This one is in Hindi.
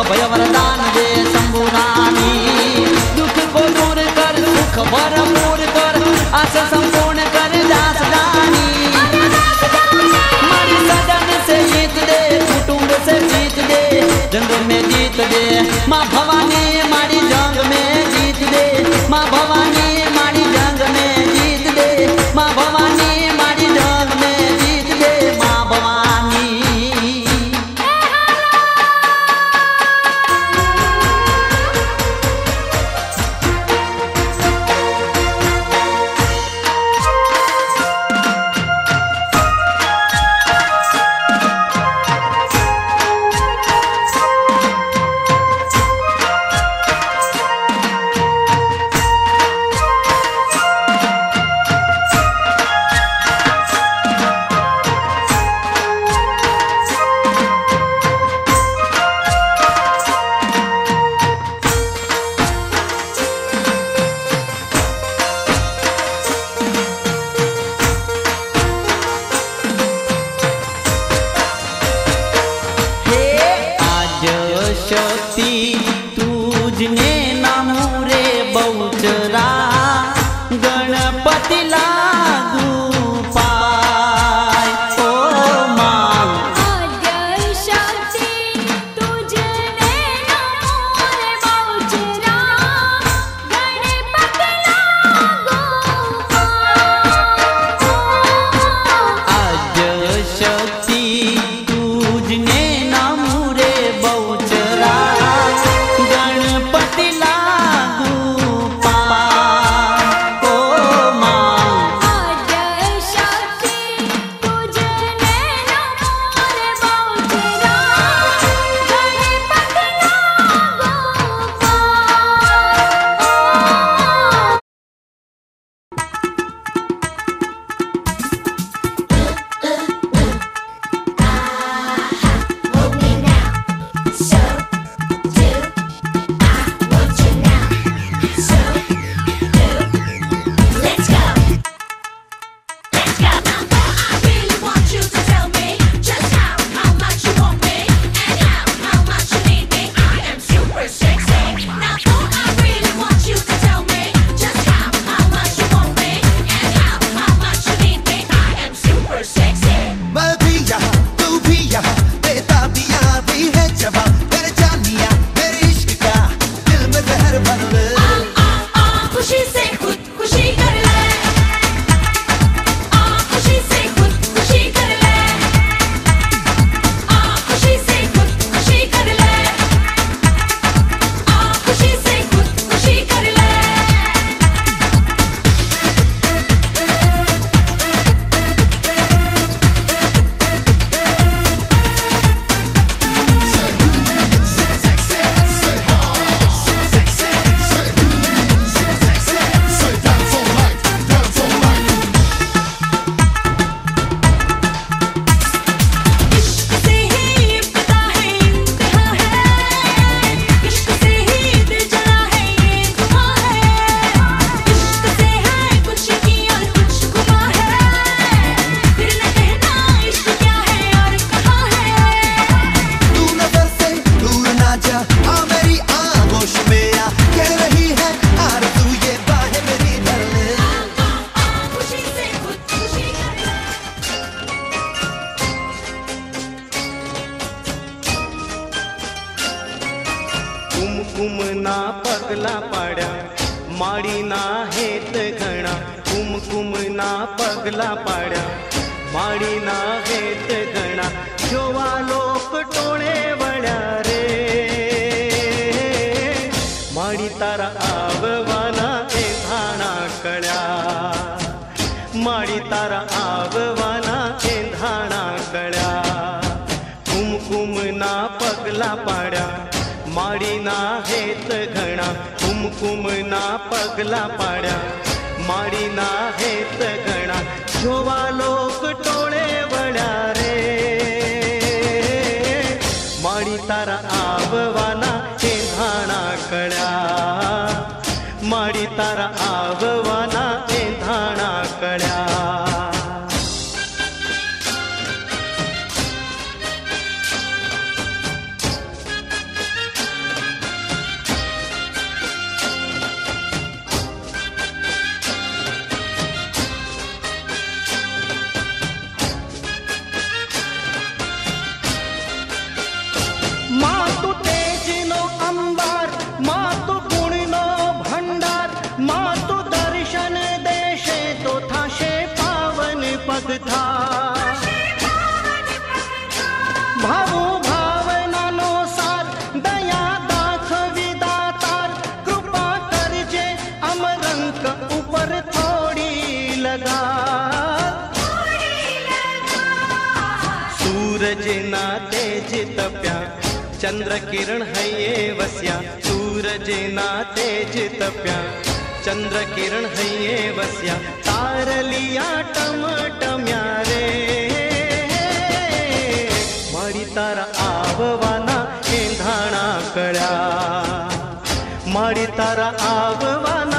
अभय वरदान दे शंभुरानी, दुख को दूर कर सुख भरपूर कर, आशा संपूर्ण कर दास रानी। मारी सजन से जीत दे, कुटुंब से जीत दे, जंग में जीत दे माँ भवानी, मारी जंग में जीत दे माँ भवानी, मारी जंग में जीत दे माँ भवानी, मारी जंग में जीत दे माँ भवानी। शक्ति तुझने नामू रे बहुचरा, गणपति लागू पाय ओ माँ। आद्य शक्ति तुझने नामू रे बहुचरा, गणपति लागू पाय। आद्य शक्ति तुझने नामू रे बहुचरा, कुमकुमना पगला पाड्या माळीना हेत घणा कुमकुमना पगला पाड्या माळीना हेत घणा जोवा लोक टोळे वळ्या रे माळी तारा आववाना ए धाणा कळ्या माळी तारा आववाना ए धाणा कळ्या कुमकुमना पगला पाड्या माळीना हेत घणा कुमकुमना पगला पाड्या माळीना हेत घणा जोवा लोक टोळे वळ्या रे माळी तारा आववाना हे धाणा कळ्या माळी तारा आववाना हे धाणा कळ्या मातु तेजनो अंबार मातु गुणनो भंडार मातु दर्शन देशे तो थाशे पावन पगथा भावो भावनानो सार दया दाखवी दातार कृपा करजे अमरंक ऊपर थोड़ी लगा सूरज ना तेज तप्या चंद्र किरण हये वस्या सूरज ना तेज तप्या चंद्र किरण हये वस्या तारलिया टमटम्या रे माळी तारा आववाना हे धाणा कळ्या माळी तारा आववाना